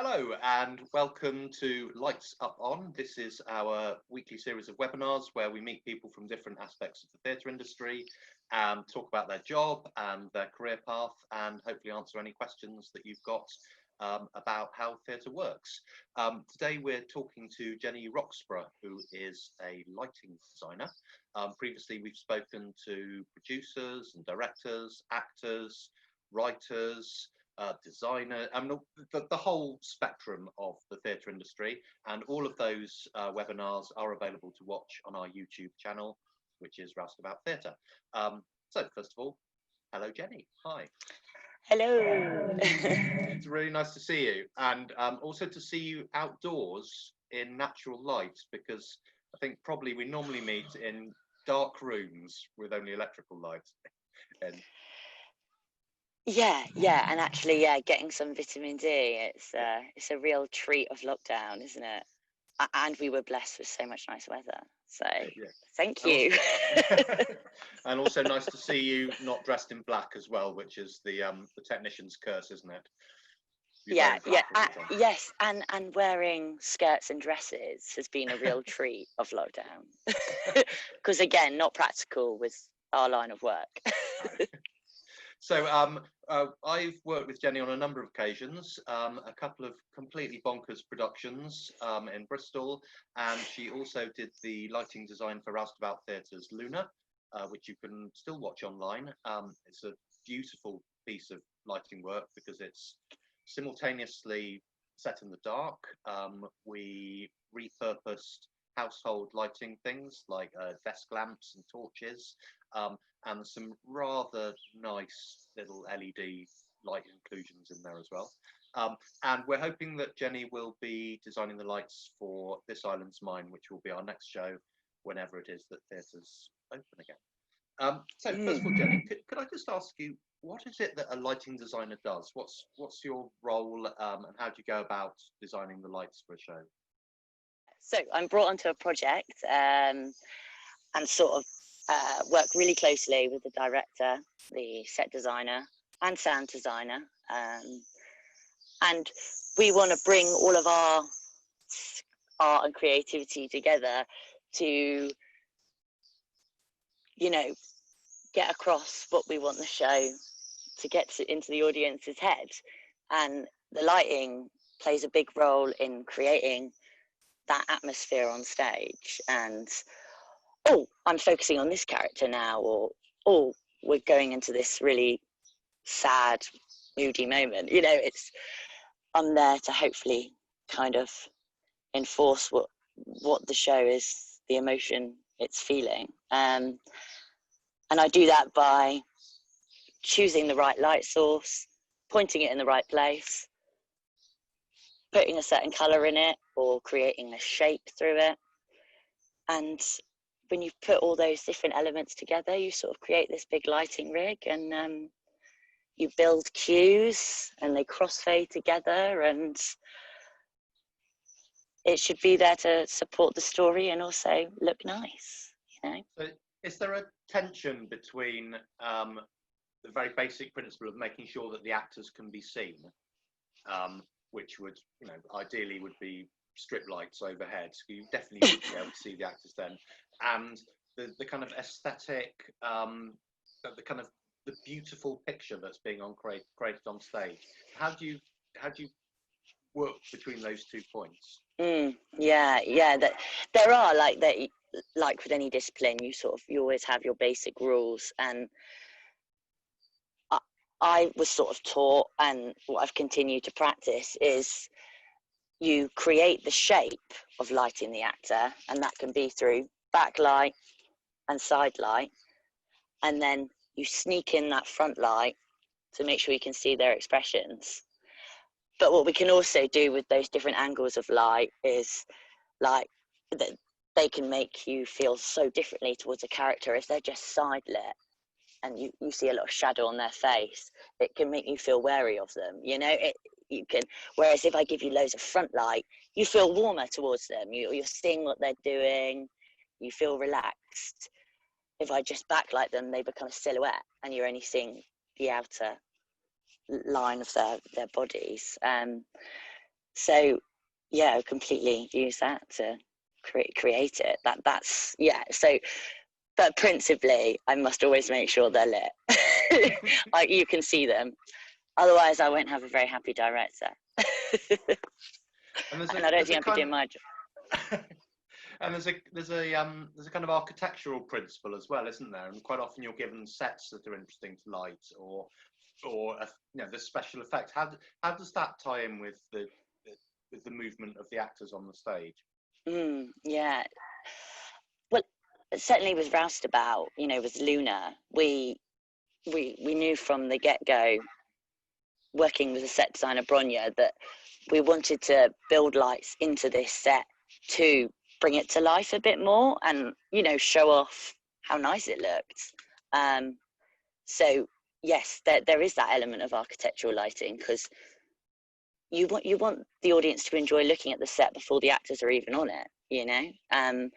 Hello and welcome to Lights Up On. This is our weekly series of webinars where we meet people from different aspects of the theatre industry and talk about their job and their career path and hopefully answer any questions that you've got about how theatre works. Today we're talking to Jenny Roxburgh, who is a lighting designer. Previously we've spoken to producers and directors, actors, writers, designer, I mean, the whole spectrum of the theatre industry, and all of those webinars are available to watch on our YouTube channel, which is Roustabout Theatre. So first of all, hello Jenny, hi. Hello. It's really nice to see you, and also to see you outdoors in natural light, because I think probably we normally meet in dark rooms with only electrical light. And Yeah, and actually, getting some vitamin D. It's a real treat of lockdown, isn't it? And we were blessed with so much nice weather. So yeah. Thank you. And also nice to see you not dressed in black as well, which is the technician's curse, isn't it? Yes, and wearing skirts and dresses has been a real treat of lockdown. Because again, not practical with our line of work. So I've worked with Jenny on a number of occasions, a couple of completely bonkers productions in Bristol, and she also did the lighting design for Roustabout Theatre's Luna, which you can still watch online. It's a beautiful piece of lighting work because it's simultaneously set in the dark. We repurposed household lighting things like desk lamps and torches, and some rather nice little LED light inclusions in there as well. And we're hoping that Jenny will be designing the lights for This Island's Mine, which will be our next show whenever it is that theatres open again. So first of all, Jenny, could I just ask you, what is it that a lighting designer does? What's your role, and how do you go about designing the lights for a show? So I'm brought onto a project and sort of work really closely with the director, the set designer and sound designer, and we want to bring all of our art and creativity together to, you know, get across what we want the show to get into the audience's head. And the lighting plays a big role in creating that atmosphere on stage. And I'm focusing on this character now, or we're going into this really sad, moody moment. You know, I'm there to hopefully kind of enforce what the show is, the emotion it's feeling. And I do that by choosing the right light source, pointing it in the right place, putting a certain colour in it, or creating a shape through it. And when you put all those different elements together, you sort of create this big lighting rig, and you build cues and they crossfade together, and it should be there to support the story and also look nice, you know. So is there a tension between the very basic principle of making sure that the actors can be seen, which would, you know, ideally would be strip lights overhead, so you definitely would be able to see the actors then, and the kind of aesthetic, the beautiful picture that's being created on stage? How do you work between those 2 points? That there are like with any discipline, you always have your basic rules, and I was sort of taught, and what I've continued to practice is you create the shape of lighting the actor, and that can be through backlight and side light, and then you sneak in that front light to make sure you can see their expressions. But what we can also do with those different angles of light is like that they can make you feel so differently towards a character. If they're just side lit and you see a lot of shadow on their face, it can make you feel wary of them, you know. Whereas if I give you loads of front light, you feel warmer towards them, you're seeing what they're doing, you feel relaxed. If I just backlight them, they become a silhouette and you're only seeing the outer line of their bodies. So yeah, I completely use that to create it. That's yeah. So, but principally, I must always make sure they're lit. Like you can see them. Otherwise, I won't have a very happy director. And I don't think I'd be doing my job. And there's a kind of architectural principle as well, isn't there? And quite often you're given sets that are interesting to light, or the special effects. How does that tie in with the movement of the actors on the stage? Yeah. Well, certainly with Roustabout, with Luna, we knew from the get-go, working with the set designer Bronya, that we wanted to build lights into this set to bring it to life a bit more and show off how nice it looked. So yes, there is that element of architectural lighting, because you want the audience to enjoy looking at the set before the actors are even on it, and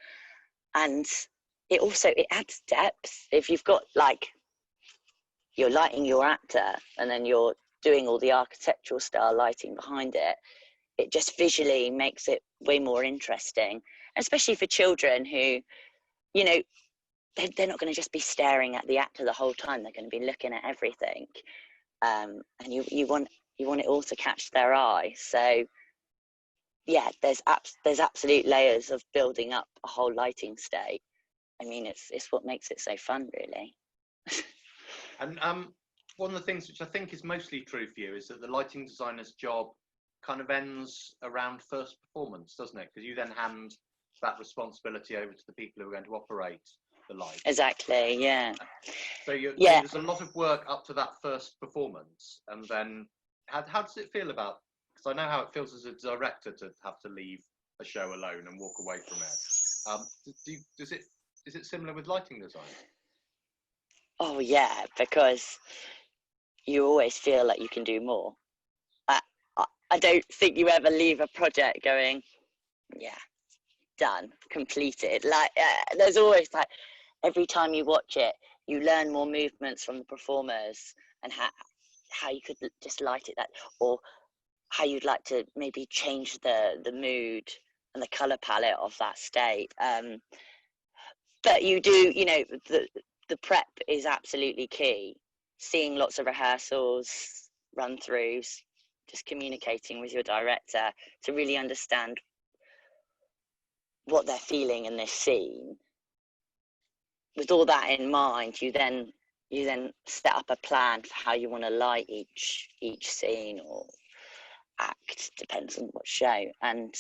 it adds depth. If you've got, like, you're lighting your actor and then you're doing all the architectural style lighting behind it, it just visually makes it way more interesting, especially for children who, they're not going to just be staring at the actor the whole time. They're going to be looking at everything, and you want it all to catch their eye. So yeah, there's absolute layers of building up a whole lighting state. I mean, it's what makes it so fun, really. And one of the things which I think is mostly true for you is that the lighting designer's job kind of ends around first performance, doesn't it? Because you then hand that responsibility over to the people who are going to operate the light. Exactly, yeah. So there's a lot of work up to that first performance, and then how does it feel about? Because I know how it feels as a director to have to leave a show alone and walk away from it. Is it similar with lighting design? Oh yeah, because you always feel like you can do more. I don't think you ever leave a project going, yeah, done, completed. Like there's always, like, every time you watch it, you learn more movements from the performers and how you could just light it, or how you'd like to maybe change the mood and the color palette of that state. But you do, the prep is absolutely key. Seeing lots of rehearsals, run-throughs, just communicating with your director to really understand what they're feeling in this scene. With all that in mind, you then set up a plan for how you want to light each scene or act, depends on what show. And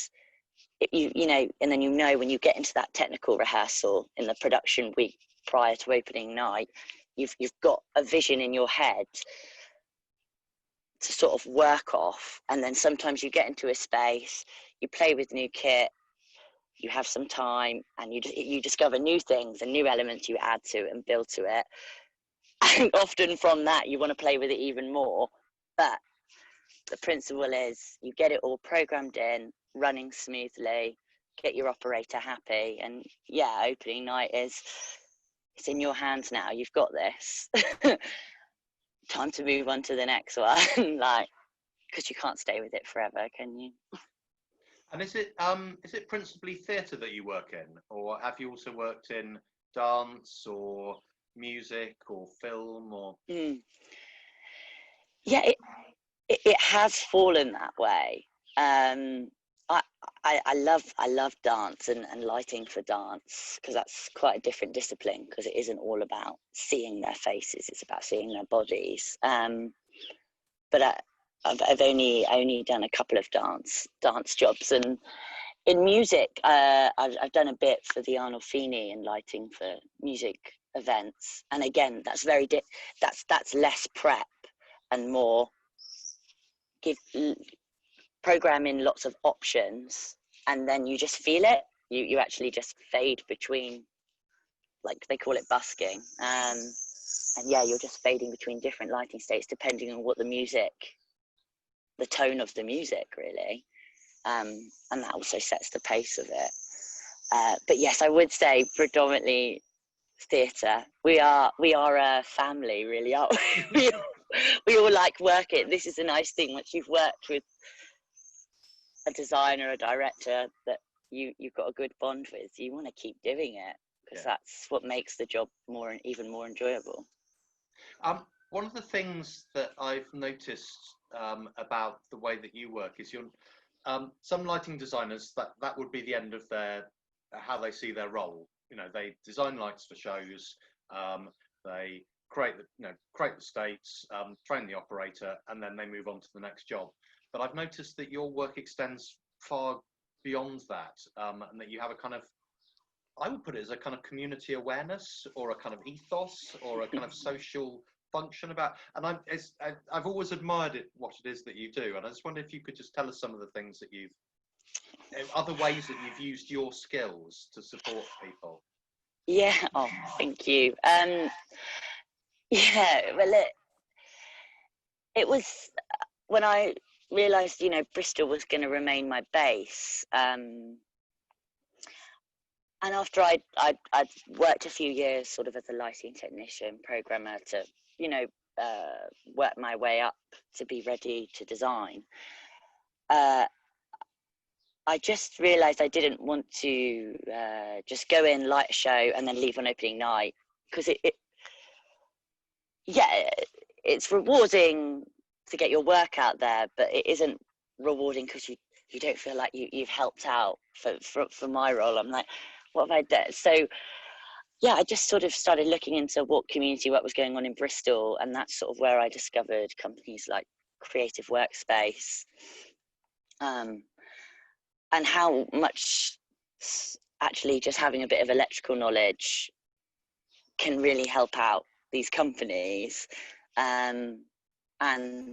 and then when you get into that technical rehearsal in the production week prior to opening night, you've got a vision in your head to sort of work off. And then sometimes you get into a space, you play with new kit, you have some time, and you discover new things and new elements you add to it and build to it. And often from that, you want to play with it even more. But the principle is you get it all programmed in, running smoothly, get your operator happy, and yeah, opening night it's in your hands now. You've got this. Time to move on to the next one, like, because you can't stay with it forever, can you? And is it principally theatre that you work in, or have you also worked in dance or music or film or? Yeah, it has fallen that way. I love dance and lighting for dance, because that's quite a different discipline, because it isn't all about seeing their faces, it's about seeing their bodies. But I've only done a couple of dance jobs, and in music I've done a bit for the Arnolfini and lighting for music events, and again that's that's less prep and more programming lots of options, and then you just feel it. You actually just fade between, like they call it busking, and yeah, you're just fading between different lighting states depending on what the tone of the music, really, and that also sets the pace of it. But yes, I would say predominantly theatre. We are a family, really, aren't we? We all like working. This is a nice thing, once you've worked with a designer, a director that you've got a good bond with, you want to keep doing it, because that's what makes the job even more enjoyable. One of the things that I've noticed about the way that you work is some lighting designers, that would be the end of how they see their role. You know, they design lights for shows, they create the states, train the operator, and then they move on to the next job. But I've noticed that your work extends far beyond that, and that you have a kind of, I would put it as a kind of community awareness, or a kind of ethos, or a kind of social function about. And I've always admired what it is that you do, and I just wonder if you could just tell us some of the things that other ways that you've used your skills to support people. Yeah. Oh, thank you. Yeah. Well, it was when I realised, Bristol was going to remain my base. And after I'd worked a few years sort of as a lighting technician, programmer, to, work my way up to be ready to design, I just realised I didn't want to just go in, light a show, and then leave on opening night, because it's rewarding to get your work out there, but it isn't rewarding because you don't feel like you've helped out. For my role, I'm like, what have I done? So yeah, I just sort of started looking into what community work was going on in Bristol, and that's sort of where I discovered companies like Creative Workspace, and how much actually just having a bit of electrical knowledge can really help out these companies. And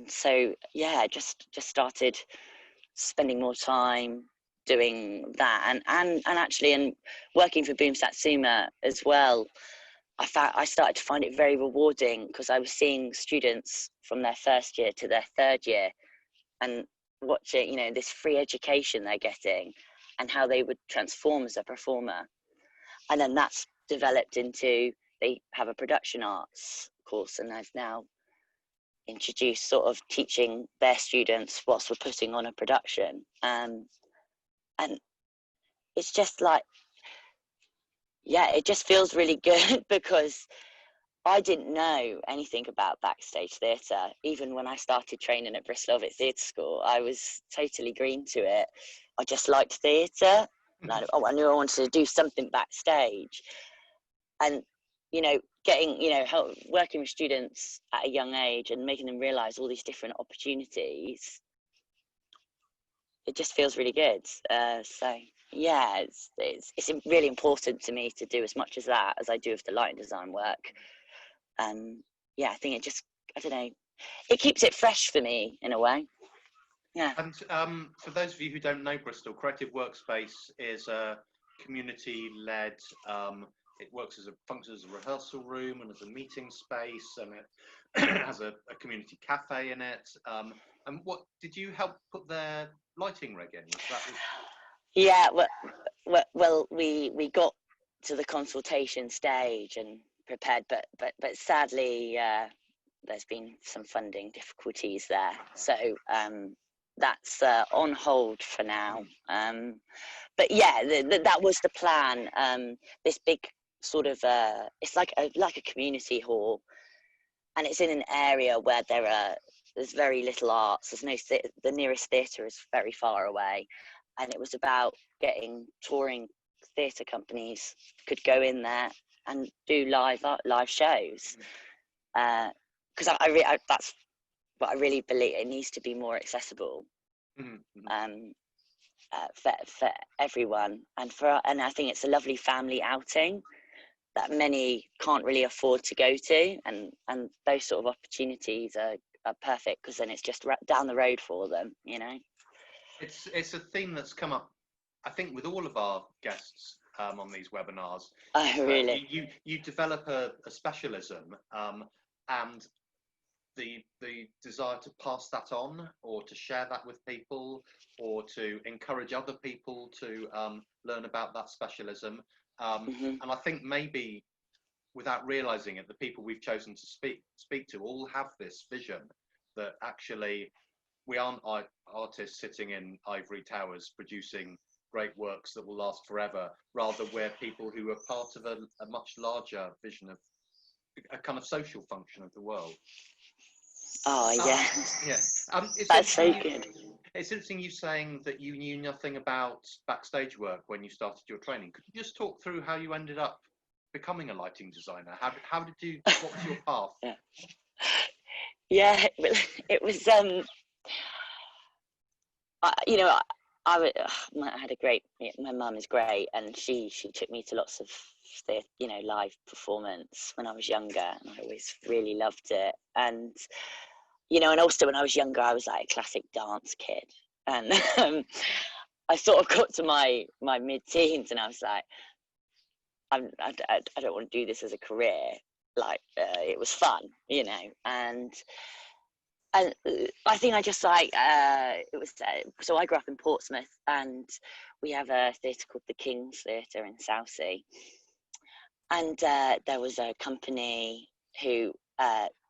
so yeah, just started spending more time doing that, and actually, and working for Boom Satsuma as well, I started to find it very rewarding, because I was seeing students from their first year to their third year, and watching, this free education they're getting, and how they would transform as a performer. And then that's developed into, they have a production arts course, and I've now introduced sort of teaching their students whilst we're putting on a production. And it's just like, yeah, it just feels really good, because I didn't know anything about backstage theatre. Even when I started training at Bristol Theatre School, I was totally green to it. I just liked theatre. I knew I wanted to do something backstage. And, getting, working with students at a young age and making them realise all these different opportunities, it just feels really good. So yeah, it's really important to me to do as much as that as I do with the lighting design work. Yeah, I think it just, I don't know, it keeps it fresh for me in a way. Yeah. And for those of you who don't know Bristol, Creative Workspace is a community-led. It functions as a rehearsal room and as a meeting space, and it has a community cafe in it. And what did you help put their lighting rig in? Yeah, well, we got to the consultation stage and prepared, but sadly, there's been some funding difficulties there, so that's on hold for now. But yeah, that was the plan. This big sort of it's like a community hall, and it's in an area where there's very little arts. There's no the nearest theatre is very far away, and it was about getting touring theatre companies could go in there and do live shows. Because that's what I really believe, it needs to be more accessible. For everyone, and I think it's a lovely family outing that many can't really afford to go to, and those sort of opportunities are perfect, because then it's just down the road for them. It's a theme that's come up, I think, with all of our guests on these webinars. Oh, really? You develop a specialism, and the desire to pass that on, or to share that with people, or to encourage other people to learn about that specialism. And I think maybe without realizing it, the people we've chosen to speak to all have this vision that actually we aren't artists sitting in ivory towers producing great works that will last forever. Rather, we're people who are part of a much larger vision of a kind of social function of the world. Oh yeah, Yeah. It's that's so interesting good. it's interesting you saying that you knew nothing about backstage work when you started your training. Could you just talk through how you ended up becoming a lighting designer? What was your path? Yeah, yeah. It was you know, I had a great. My mum is great, and she took me to lots of live performance when I was younger, and I always really loved it. And and also when I was younger, I was like a classic dance kid, and I sort of got to my mid-teens, and I was like, I don't want to do this as a career. Like it was fun, and I think I just like it was. So I grew up in Portsmouth, and we have a theatre called the King's Theatre in Southsea, and there was a company who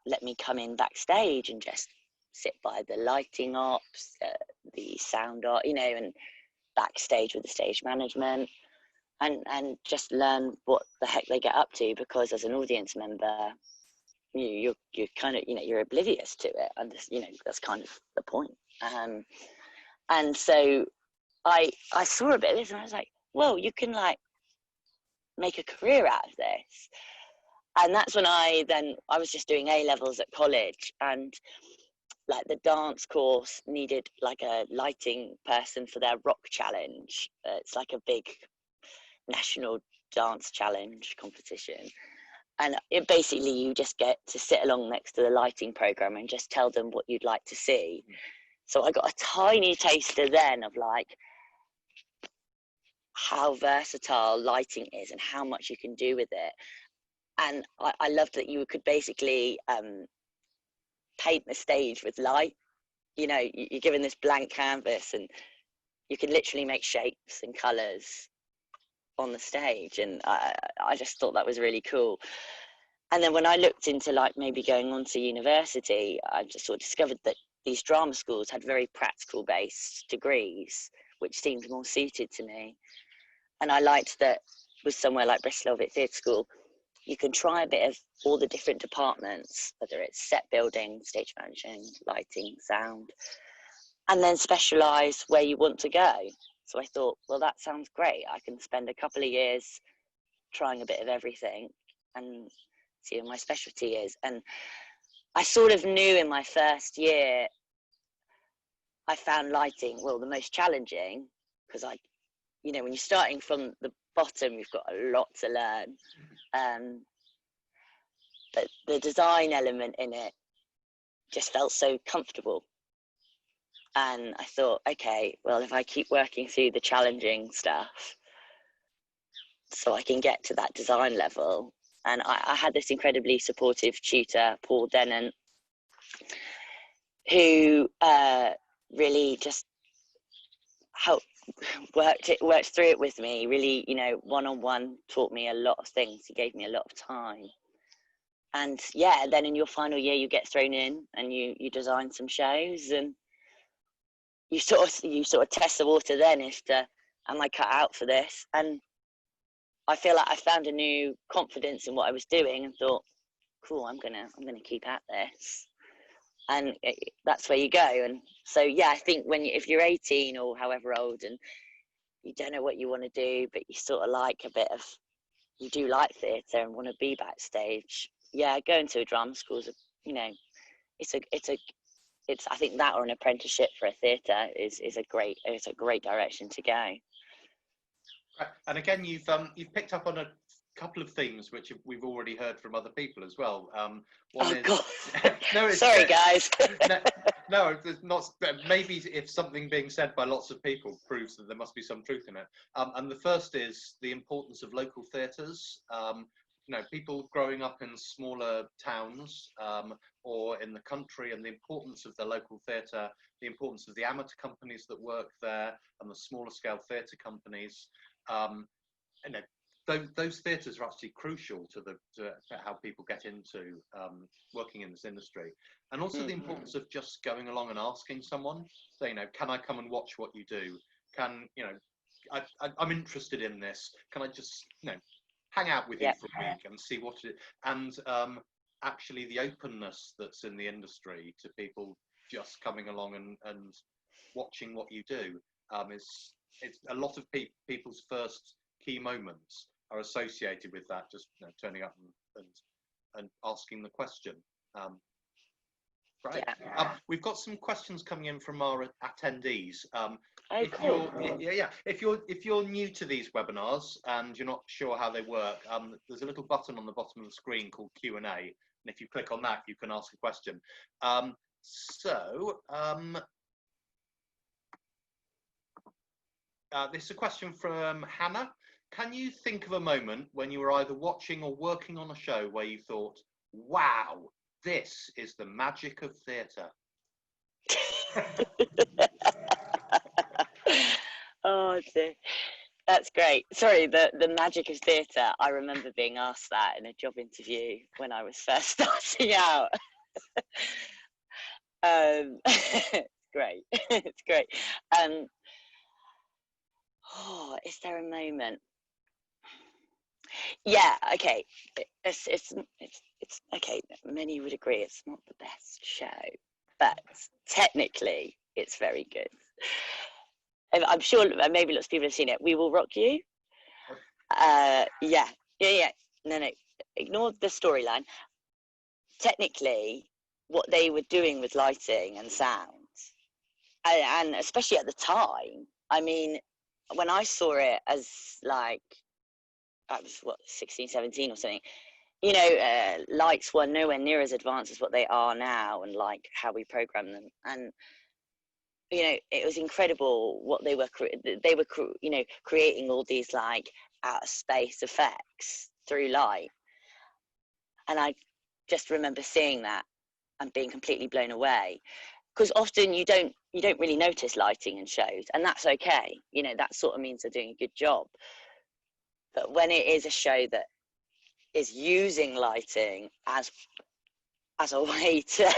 let me come in backstage and just sit by the lighting ops, the sound art, and backstage with the stage management, and just learn what the heck they get up to, because as an audience member, you're kind of you're oblivious to it, and that's kind of the point. And so I saw a bit of this, and I was like, well, you can like make a career out of this. And that's when I was just doing A levels at college, and like the dance course needed like a lighting person for their rock challenge. It's like a big national dance challenge competition. And it basically, you just get to sit along next to the lighting program and just tell them what you'd like to see. So I got a tiny taster then of like how versatile lighting is and how much you can do with it. And I loved that you could basically paint the stage with light. You're given this blank canvas, and you can literally make shapes and colours on the stage. And I just thought that was really cool. And then when I looked into like maybe going on to university, I just sort of discovered that these drama schools had very practical based degrees, which seemed more suited to me. And I liked that with somewhere like Bristol Theatre School, you can try a bit of all the different departments, whether it's set building, stage managing, lighting, sound, and then specialise where you want to go. So I thought, well, that sounds great. I can spend a couple of years trying a bit of everything and see what my specialty is. And I sort of knew in my first year, I found lighting, well, the most challenging, because when you're starting from the bottom, you've got a lot to learn. But the design element in it just felt so comfortable. And I thought, okay, well, if I keep working through the challenging stuff, so I can get to that design level. And I had this incredibly supportive tutor, Paul Dennant, who really just worked through it with me, really, one-on-one, taught me a lot of things. He gave me a lot of time. And yeah, then in your final year, you get thrown in and you design some shows, and you sort of test the water then as to, am I cut out for this? And I feel like I found a new confidence in what I was doing and thought, cool, I'm gonna keep at this. And that's where you go. And so, yeah, I think if you're 18 or however old and you don't know what you want to do, but you sort of like you do like theatre and want to be backstage, yeah, going to a drama school is I think that or an apprenticeship for a theatre is a great direction to go. And again, you've picked up on a couple of themes which we've already heard from other people as well. God. No, sorry guys. no, it's not. Maybe if something being said by lots of people proves that there must be some truth in it. And the first is the importance of local theatres. People growing up in smaller towns or in the country, and the importance of the local theatre, the importance of the amateur companies that work there, and the smaller scale theatre companies. those theatres are actually crucial to how people get into working in this industry, and also the importance of just going along and asking someone, say, can I come and watch what you do? I'm interested in this. Can I just hang out with you for a week and see what it is? And actually, the openness that's in the industry to people just coming along and watching what you do it's a lot of people's first key moments are associated with that, just turning up and asking the question. Right. We've got some questions coming in from our attendees. If you're new to these webinars and you're not sure how they work, there's a little button on the bottom of the screen called Q&A, and if you click on that, you can ask a question. This is a question from Hannah. Can you think of a moment when you were either watching or working on a show where you thought, wow, this is the magic of theatre? Oh dear. That's great. Sorry, the magic of theatre. I remember being asked that in a job interview when I was first starting out. It's great. It's great. Is there a moment? Yeah. Okay. It's okay. Many would agree it's not the best show, but technically it's very good. I'm sure maybe lots of people have seen it. We Will Rock You. Yeah. No. Ignore the storyline. Technically, what they were doing with lighting and sound, and especially at the time, I mean, when I saw it as I was 16, 17 or something, lights were nowhere near as advanced as what they are now, and how we program them. And it was incredible what they were creating all these out of space effects through light. And I just remember seeing that and being completely blown away, because often you don't really notice lighting in shows, and that's okay. That sort of means they're doing a good job. But when it is a show that is using lighting as a way to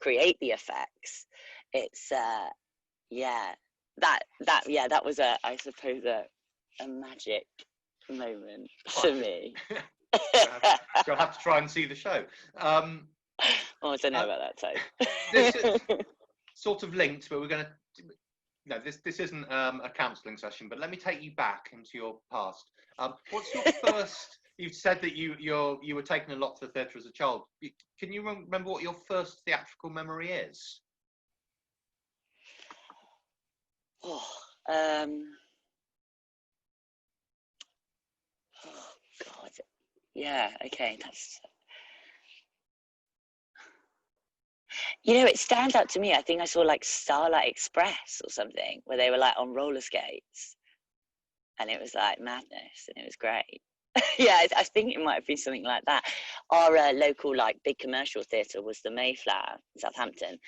create the effects, it's that was I suppose a magic moment for me. You'll have to try and see the show. I don't know about that type. This is sort of linked, but we're going to. No, this isn't a counselling session, but let me take you back into your past. What's your first? You've said that you were taken a lot to the theatre as a child. Can you remember what your first theatrical memory is? Oh God. Yeah. Okay. That's. It stands out to me. I think I saw Starlight Express or something, where they were on roller skates, and it was madness, and it was great. Yeah, I think it might have been something like that. Our local big commercial theatre was the Mayflower in Southampton,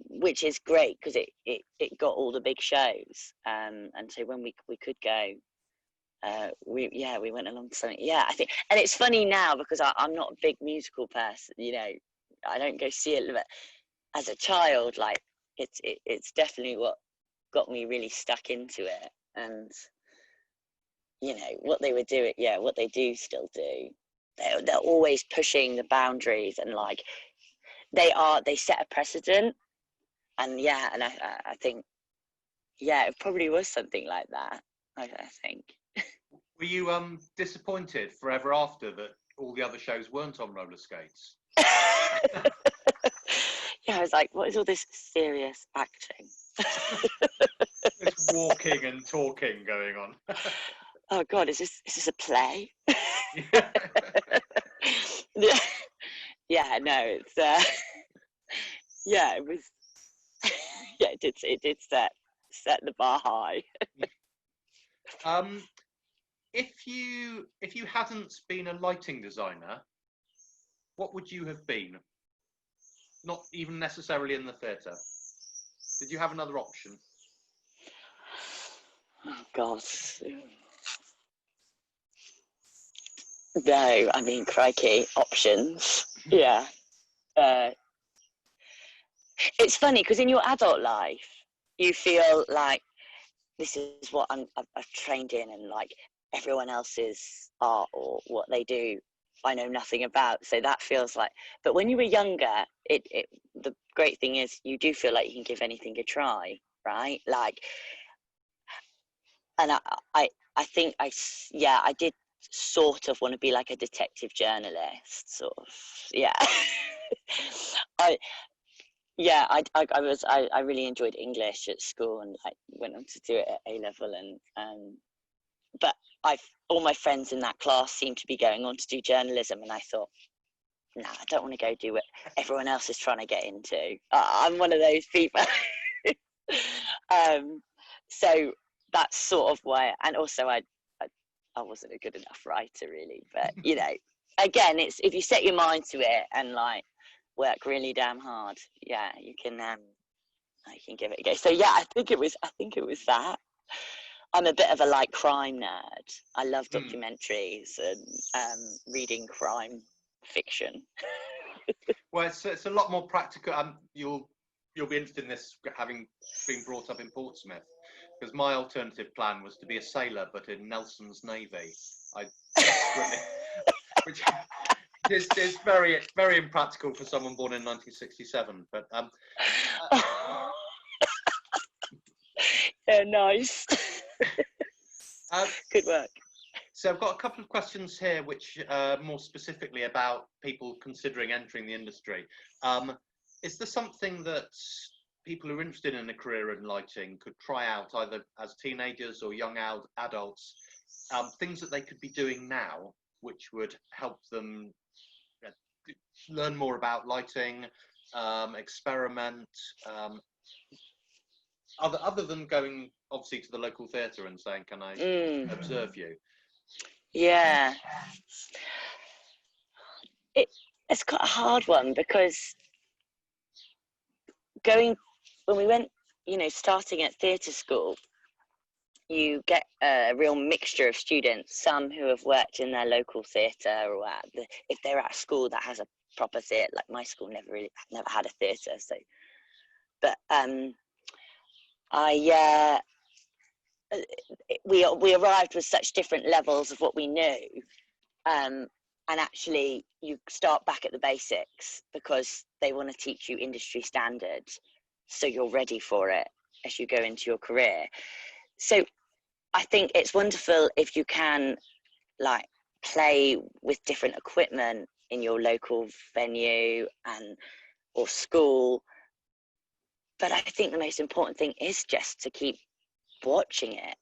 which is great because it got all the big shows. And so when we could go, we went along to something. Yeah, I think, and it's funny now because I'm not a big musical person. I don't go see it, but as a child, it's definitely what got me really stuck into it. And what they were doing, what they do still do. They're always pushing the boundaries, and they set a precedent. And and I think it probably was something like that. I think. Were you disappointed forever after that all the other shows weren't on roller skates? Yeah, I was like, what is all this serious acting? It's walking and talking going on. Oh God, is this a play? No, it's it was. It did set the bar high. If you hadn't been a lighting designer, what would you have been? Not even necessarily in the theatre. Did you have another option? Oh God. No, I mean, crikey, options. Yeah. It's funny because in your adult life, you feel like this is what I've trained in, and like everyone else's art or what they do, I know nothing about. So that feels like, but when you were younger, the great thing is you do feel like you can give anything a try, right? Like, and I think I did sort of want to be like a detective journalist, sort of, yeah. I I really enjoyed English at school, and like went on to do it at A level, and but all my friends in that class seemed to be going on to do journalism, and I thought, nah, I don't want to go do what everyone else is trying to get into. I'm one of those people. So that's sort of why, and also I wasn't a good enough writer really, but you know, again, it's if you set your mind to it and like work really damn hard, yeah, you can give it a go. So yeah, I think it was that. I'm a bit of a like crime nerd. I love documentaries and reading crime fiction. Well, it's a lot more practical. You'll be interested in this, having been brought up in Portsmouth, because my alternative plan was to be a sailor, but in Nelson's Navy. I desperately, which is very, very impractical for someone born in 1967. But yeah, nice. Good work. So I've got a couple of questions here, which more specifically about people considering entering the industry. Is there something that people who are interested in a career in lighting could try out, either as teenagers or young adults, things that they could be doing now, which would help them learn more about lighting, experiment, other than going obviously to the local theatre and saying, can I observe you? Yeah. It's quite a hard one, because when we went, starting at theatre school, you get a real mixture of students, some who have worked in their local theatre, or if they're at a school that has a proper theatre, like my school never had a theatre, so, but we arrived with such different levels of what we knew, and actually you start back at the basics because they want to teach you industry standards, so you're ready for it as you go into your career. So I think it's wonderful if you can like play with different equipment in your local venue or school, but I think the most important thing is just to keep watching it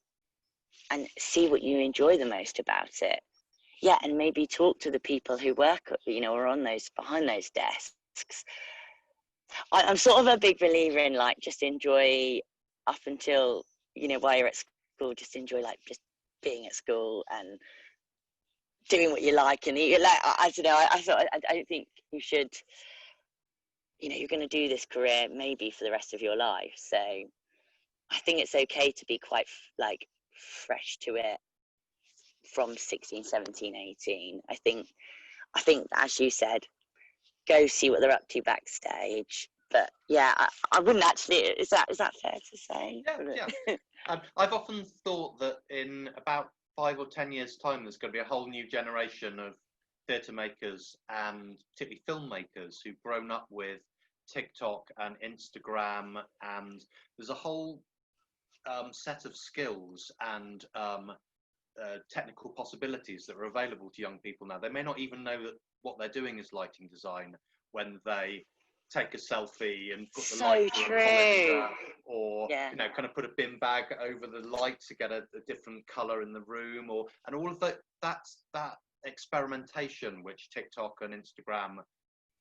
and see what you enjoy the most about it. Yeah, and maybe talk to the people who work, or on those, behind those desks. I'm sort of a big believer in like just enjoy up until, while you're at school, just enjoy like just being at school and doing what you like. And like, I don't know, I don't think you should, you're going to do this career maybe for the rest of your life. So I think it's okay to be quite like fresh to it from 16, 17, 18. I think as you said, go see what they're up to backstage. But yeah, I wouldn't actually, is that fair to say? Yeah. I've often thought that in about 5 or 10 years time, there's going to be a whole new generation of theatre makers and particularly filmmakers who've grown up with TikTok and Instagram, and there's a whole set of skills and technical possibilities that are available to young people now. They may not even know that what they're doing is lighting design when they take a selfie and put the light through a colander, or kind of put a bin bag over the light to get a different color in the room, and all of that experimentation which TikTok and Instagram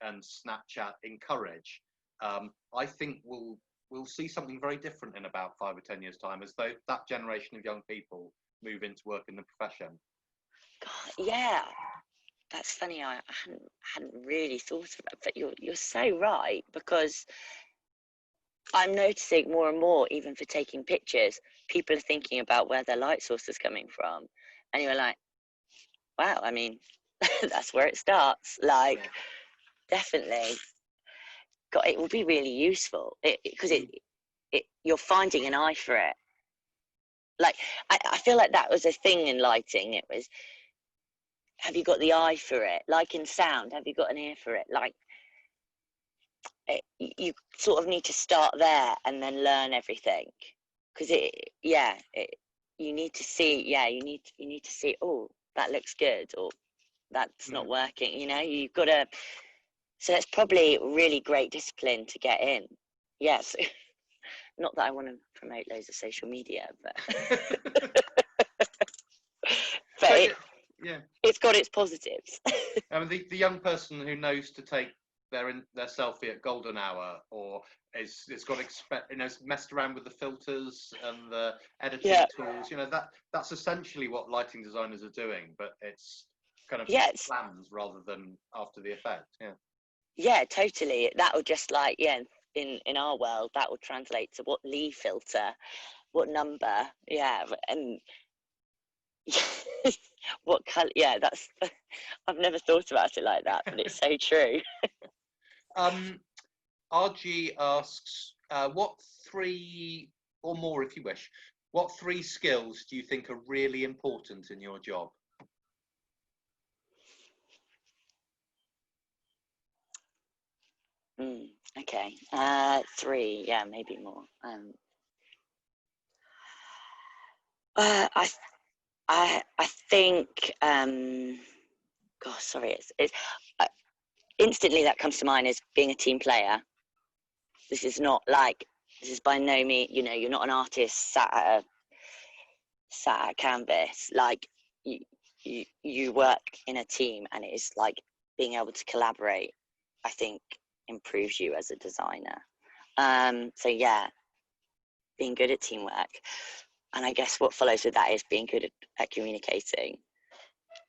and Snapchat encourage. I think we'll see something very different in about 5 or 10 years time, as though that generation of young people move into work in the profession. God, yeah, that's funny. I hadn't really thought of it, but you're so right, because I'm noticing more and more, even for taking pictures, people are thinking about where their light source is coming from, and you're like, wow. I mean, that's where it starts. Like, definitely. God, it will be really useful because you're finding an eye for it. Like, I feel like that was a thing in lighting. It was, have you got the eye for it? Like in sound, have you got an ear for it? Like, you sort of need to start there and then learn everything, because you need to see, you need to see, oh, that looks good, or that's not working, you've got to. So that's probably really great discipline to get in. Yes. Not that I want to promote loads of social media, but but it's got its positives. I mean, the young person who knows to take their selfie at golden hour, or it's got messed around with the filters and the editing tools. That's essentially what lighting designers are doing, but it's kind of plans rather than after the effect. Yeah, totally. That would just in our world, that would translate to what Lee filter, what number, and what color. Yeah, that's. I've never thought about it like that, but it's so true. RG asks, what 3, or more if you wish, what 3 skills do you think are really important in your job? Okay, 3, maybe more. I think. Gosh, sorry. It's instantly that comes to mind is being a team player. This is by no means. You're not an artist sat at a canvas. Like, you work in a team, and it is like being able to collaborate, I think, improves you as a designer. So being good at teamwork, and I guess what follows with that is being good at communicating.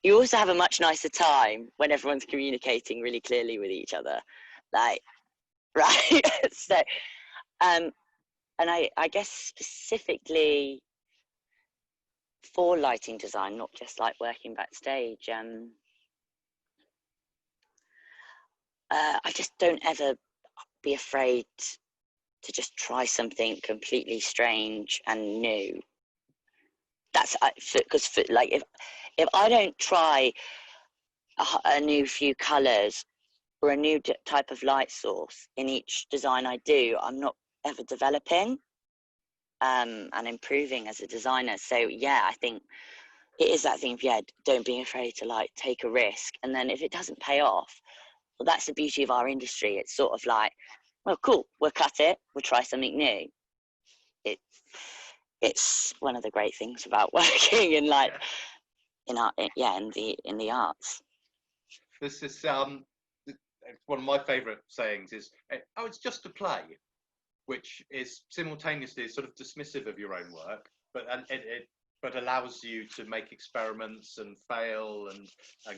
You also have a much nicer time when everyone's communicating really clearly with each other, like, right? So and I guess specifically for lighting design, not just like working backstage, I just don't ever be afraid to just try something completely strange and new. That's because like if I don't try a new few colors or a new type of light source in each design I do, I'm not ever developing and improving as a designer. So I think it is that thing of don't be afraid to like take a risk, and then if it doesn't pay off, well, that's the beauty of our industry. It's sort of like, well, cool, we'll cut it, we'll try something new. It's one of the great things about working in in the arts. This is one of my favourite sayings is, "Oh, it's just a play," which is simultaneously sort of dismissive of your own work, but allows you to make experiments and fail and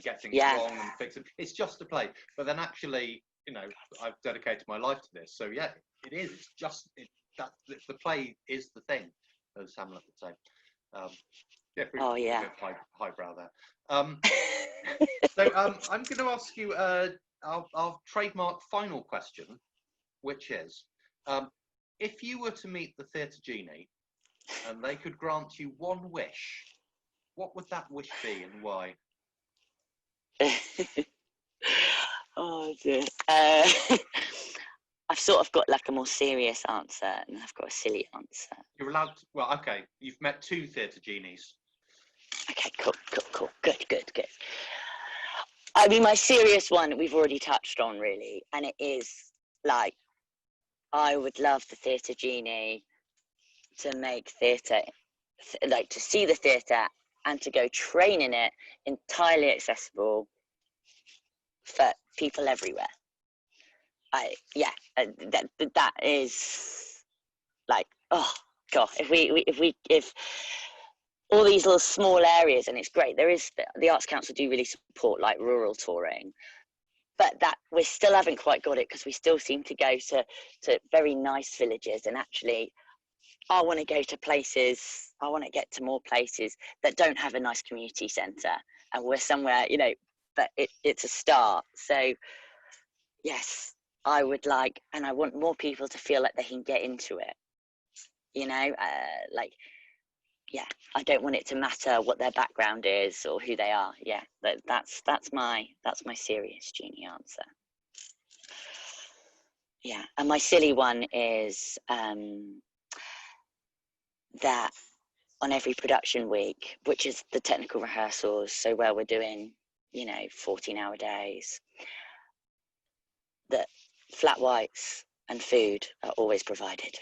get things wrong and fix them. It's just a play, but then actually, I've dedicated my life to this, so it is. It's just the play is the thing, as Hamlet would say. Highbrow there. So I'm going to ask you our trademark final question, which is, if you were to meet the theatre genie and they could grant you one wish, what would that wish be and why? Oh dear. I've sort of got like a more serious answer, and I've got a silly answer. You're allowed to, well, okay, you've met 2 theatre genies. Okay, cool. Good. I mean, my serious one we've already touched on, really, and it is like, I would love the theatre genie to make theatre, like to see the theatre and to go train in it entirely accessible for people everywhere. That is like, oh god, if all these little small areas, and it's great, the Arts Council do really support like rural touring, but that we still haven't quite got it, because we still seem to go to very nice villages, and actually I want to go to places, I want to get to more places that don't have a nice community centre, and we're somewhere, but it's a start. So yes, I would like, and I want more people to feel like they can get into it, you know, like, yeah, I don't want it to matter what their background is or who they are. Yeah, that's my serious Genie answer. Yeah, and my silly one is that on every production week, which is the technical rehearsals, so where we're doing, you know, 14-hour days, that flat whites and food are always provided.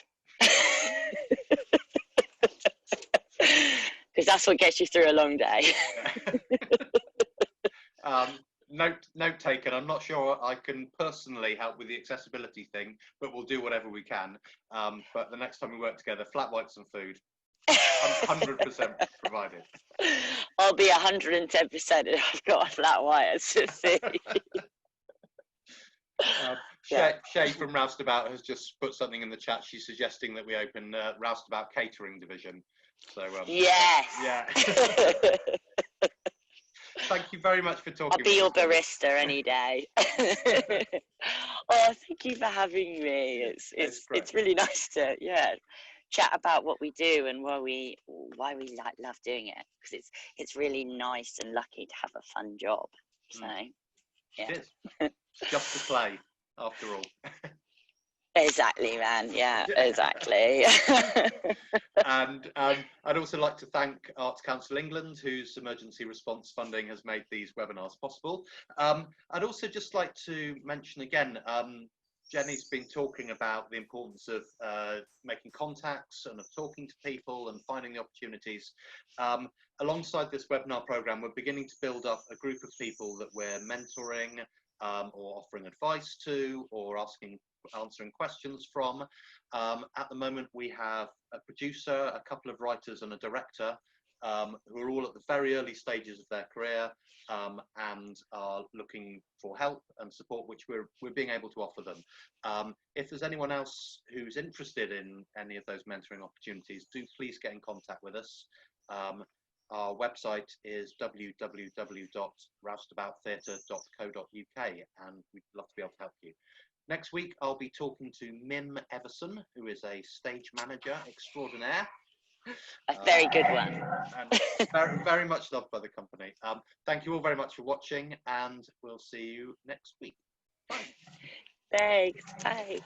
Because that's what gets you through a long day. Note taken. I'm not sure I can personally help with the accessibility thing, but we'll do whatever we can. But the next time we work together, flat whites and food, 100% provided. I'll be 110% if I've got a flat white to see. Shay from Roustabout has just put something in the chat. She's suggesting that we open Roustabout catering division. So yes. Yeah. Thank you very much for talking. I'll be your barista any day. Oh, thank you for having me. It's really nice to chat about what we do and why we love doing it, because it's really nice and lucky to have a fun job. So yeah. It is. Just to play, after all. Exactly, man. Yeah, exactly. And I'd also like to thank Arts Council England, whose emergency response funding has made these webinars possible. I'd also just like to mention again, Jenny's been talking about the importance of making contacts and of talking to people and finding the opportunities. Alongside this webinar program, we're beginning to build up a group of people that we're mentoring or offering advice to or answering questions from. At the moment, we have a producer, a couple of writers and a director who are all at the very early stages of their career and are looking for help and support, which we're being able to offer them. If there's anyone else who's interested in any of those mentoring opportunities, do please get in contact with us. Our website is www.roustabouttheatre.co.uk, and we'd love to be able to help you. Next week, I'll be talking to Mim Everson, who is a stage manager extraordinaire. A very good one. And very, very much loved by the company. Thank you all very much for watching, and we'll see you next week. Bye. Thanks. Bye.